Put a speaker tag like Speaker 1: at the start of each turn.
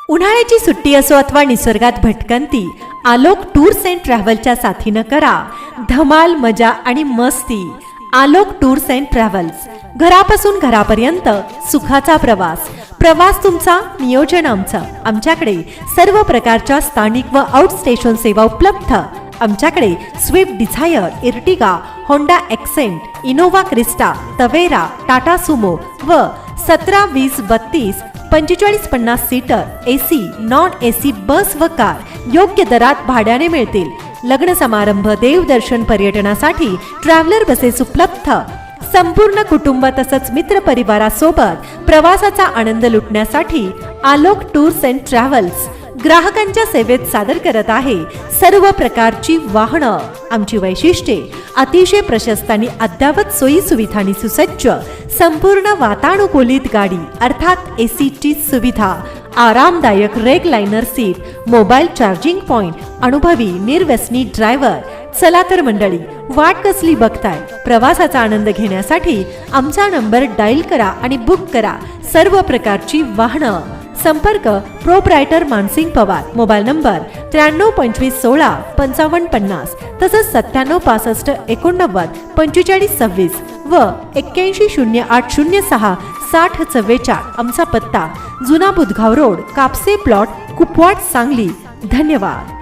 Speaker 1: उन्हाळ्याची सुट्टी असो अथवा निसर्गात भटकंती, आलोक टूर्स अँड ट्रॅव्हलच्या साथीनं करा धमाल, मजा आणि मस्ती. आलोक टूर्स अँड ट्रॅव्हल्स, घरापासून घरापर्यंत सुखाचा प्रवास. प्रवास तुमचा, नियोजन आमचं. आमच्याकडे सर्व प्रकारच्या स्थानिक व आउट स्टेशन सेवा उपलब्ध. आमच्याकडे Swift Dzire, Ertiga, Honda Accent, Innova Crysta, Tavera, Tata Sumo व 17, 20, 32, 45, 50 seater AC, non AC bus व कार योग्य दरात भाड्याने मिळतील. लग्न समारंभ, देवदर्शन, पर्यटनासाठी ट्रॅव्हलर बसेस उपलब्ध. संपूर्ण कुटुंब तसंच मित्र परिवारासोबत प्रवासाचा आनंद लुटण्यासाठी आलोक टूर्स अँड ट्रॅव्हल्स ग्राहकांच्या सेवेत सादर करत आहे सर्व प्रकारची वाहनं. आमची वैशिष्ट्ये: अतिशय प्रशस्त आणि अद्ययावत सोयी सुविधांनी सुसज्ज संपूर्ण वातानुकूलित गाडी अर्थात AC ची सुविधा, आरामदायक रेगलाइनर सीट, मोबाईल चार्जिंग पॉइंट, अनुभवी निर्व्यसनी ड्रायव्हर. चला तर मंडळी, वाट कसली बघताय? प्रवासाचा आनंद घेण्यासाठी आमचा नंबर डायल करा आणि बुक करा सर्व प्रकारची वाहनं. संपर्क proprietor Mansing Pawar, mobile number 93 25 16 55 50 तसंच 97 65 89 45 26 व 81 08 06 60 44. आमचा पत्ता जुना बुधगाव रोड, कापसे प्लॉट, कुपवाड, सांगली. धन्यवाद.